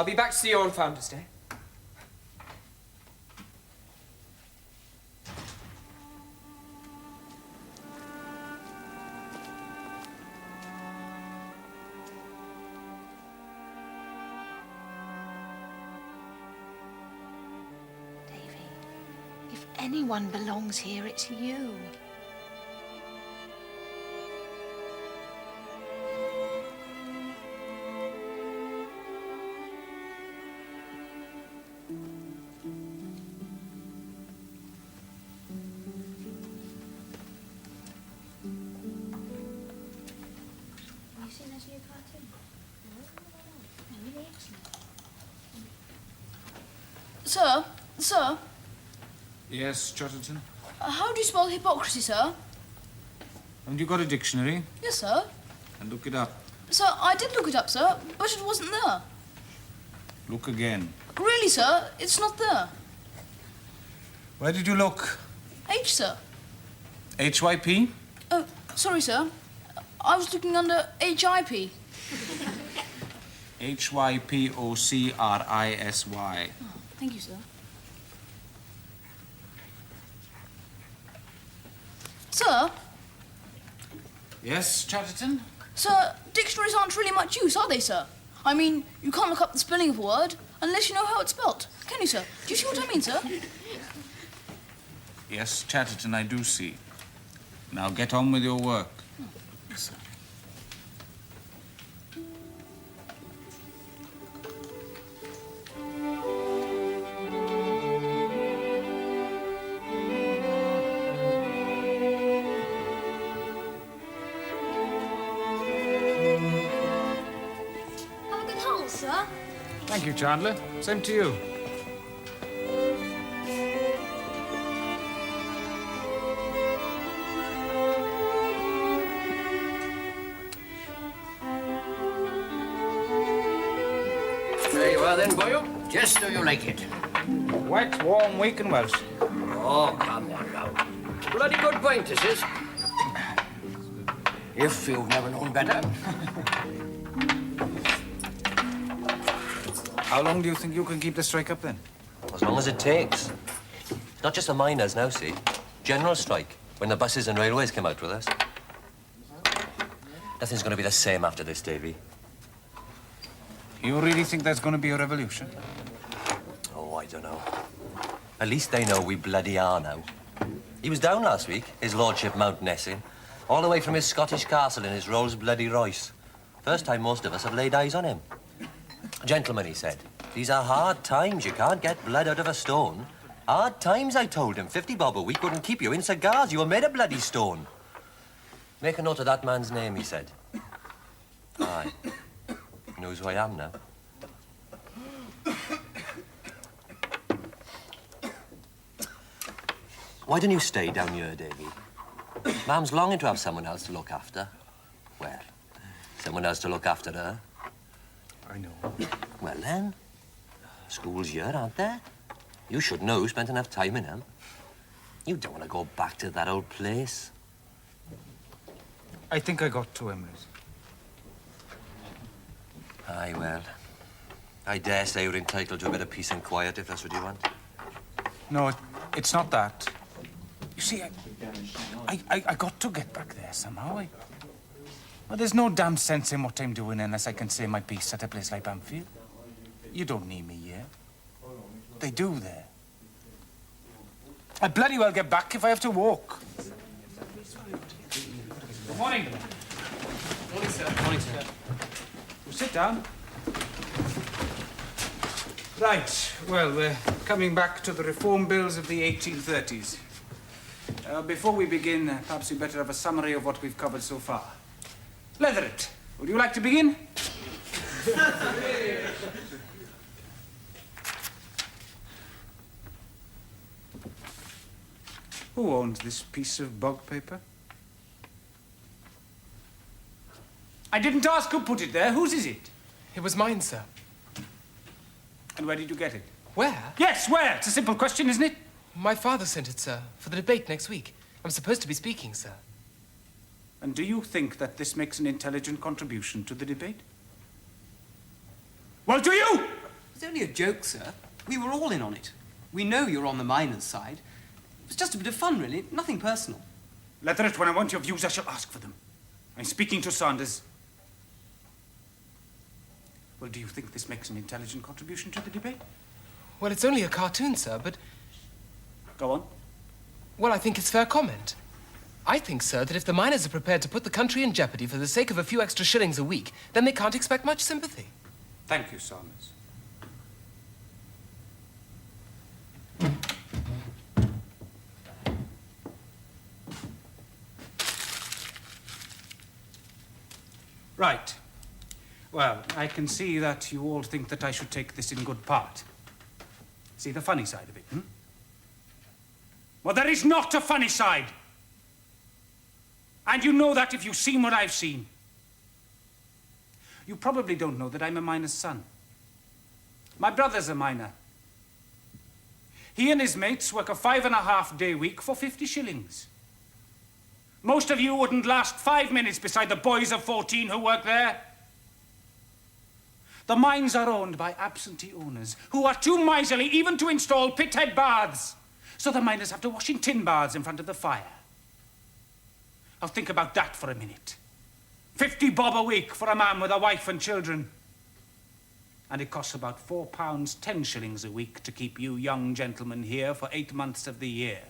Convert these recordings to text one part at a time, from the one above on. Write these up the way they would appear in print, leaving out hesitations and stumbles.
I'll be back to see you on Founder's Day. If anyone belongs here, it's you. Have you seen this new cartoon? No, really excellent. Sir, Yes, Chatterton? how do you spell hypocrisy, sir? Haven't you got a dictionary? Yes, sir. And look it up. Sir, I did look it up, sir, but it wasn't there. Look again. Really, sir, it's not there. Where did you look? H, sir. HYP? Oh, sorry, sir. I was looking under HIP. HYPOCRISY. Thank you, sir. Sir, Yes, Chatterton? sir, dictionaries aren't really much use, are they, sir? I mean, you can't look up the spelling of a word unless you know how it's spelt. Can you, sir? Do you see what I mean, sir? Yes, Chatterton, I do see. Now get on with your work. Yes, sir. Have a good haul, sir. Thank you, Chandler. Same to you. There you are then, boyo. Just how you like it. Wet, warm, weak and Welsh. Oh, come on now. Bloody good pint, this is. If you've never known better. How long do you think you can keep the strike up, then? As long as it takes. It's not just the miners now, see? General strike, when the buses and railways come out with us. Nothing's going to be the same after this, Davy. You really think there's going to be a revolution? Oh, I don't know. At least they know we bloody are now. He was down last week, his lordship Mount Nessing, all the way from his Scottish castle in his Rolls bloody Royce. First time most of us have laid eyes on him. Gentlemen, he said, these are hard times. You can't get blood out of a stone. Hard times, I told him. 50 bob a week wouldn't keep you in cigars. You were made of bloody stone. Make a note of that man's name, he said. Aye. He knows who I am now. Why don't you stay down here, Davy? Mam's longing to have someone else to look after. Well, someone else to look after her. I know. Well, then, school's here, aren't there? You should know, spent enough time in them. You don't want to go back to that old place. I think I got two Emrys. Aye, well, I dare say you're entitled to a bit of peace and quiet if that's what you want. No, it's not that. You see, I got to get back there somehow. Well, there's no damn sense in what I'm doing unless I can say my piece at a place like Bamfield. You don't need me here. They do there. I'd bloody well get back if I have to walk. Good morning. Morning, sir. Morning, sir. Well, sit down. Right, well, we're coming back to the reform bills of the 1830s. Before we begin, perhaps we better have a summary of what we've covered so far. Leatherett, would you like to begin? Who owns this piece of bog paper? I didn't ask who put it there. Whose is it? It was mine, sir. And where did you get it? Where? Yes, where? It's a simple question, isn't it? My father sent it, sir, for the debate next week. I'm supposed to be speaking, sir. And do you think that this makes an intelligent contribution to the debate? Well, do you? It's only a joke, sir. We were all in on it. We know you're on the miners' side. It was just a bit of fun, really. Nothing personal. Letheret, when I want your views, I shall ask for them. I'm speaking to Saunders. Well, do you think this makes an intelligent contribution to the debate? Well, it's only a cartoon, sir, but... Go on. Well, I think it's fair comment. I think, sir, that if the miners are prepared to put the country in jeopardy for the sake of a few extra shillings a week, then they can't expect much sympathy. Thank you, Saunders. Right. Well, I can see that you all think that I should take this in good part. See the funny side of it, hmm? Well, there is not a funny side. And you know that if you've seen what I've seen. You probably don't know that I'm a miner's son. My brother's a miner. He and his mates work a 5.5-day week for 50 shillings. Most of you wouldn't last 5 minutes beside the boys of 14 who work there. The mines are owned by absentee owners who are too miserly even to install pithead baths. So the miners have to wash in tin baths in front of the fire. Now think about that for a minute. 50 bob a week for a man with a wife and children. And it costs about £4, 10 shillings a week to keep you young gentlemen here for 8 months of the year.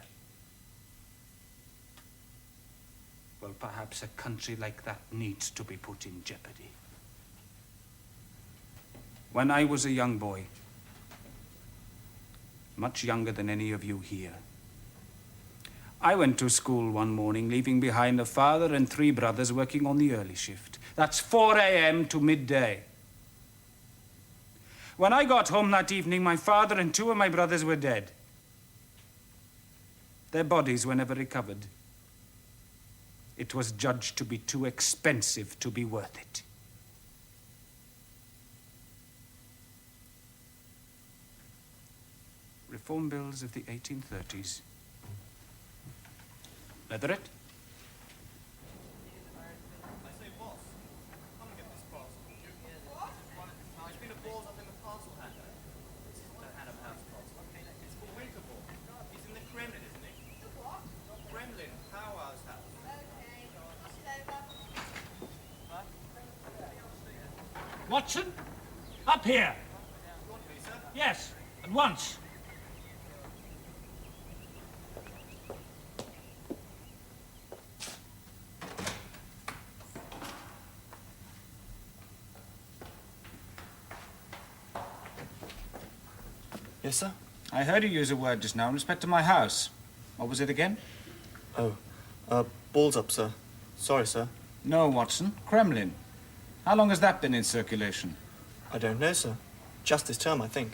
Well, perhaps a country like that needs to be put in jeopardy. When I was a young boy, much younger than any of you here, I went to school one morning, leaving behind a father and 3 brothers working on the early shift. That's 4 a.m. to midday. When I got home that evening, my father and 2 of my brothers were dead. Their bodies were never recovered. It was judged to be too expensive to be worth it. Reform bills of the 1830s. Letheret? Watson? Up here. Yes, at once. Yes, sir? I heard you use a word just now in respect to my house. What was it again? Oh, balls up, sir. Sorry, sir. No, Watson. Kremlin. How long has that been in circulation? I don't know, sir. Just this term, I think.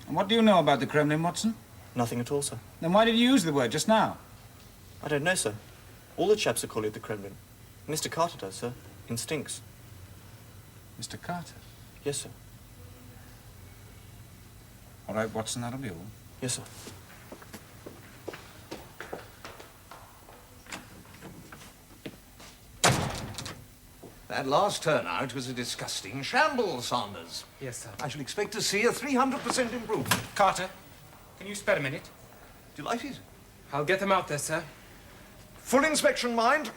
And what do you know about the Kremlin, Watson? Nothing at all, sir. Then why did you use the word just now? I don't know, sir. All the chaps are call it the Kremlin. Mr. Carter does, sir. In Stinks. Mr. Carter? Yes, sir. All right, Watson, that'll be all. Yes, sir. That last turnout was a disgusting shambles, Saunders. Yes, sir. I shall expect to see a 300% improvement. Carter, can you spare a minute? Delighted. I'll get them out there, sir. Full inspection, mind.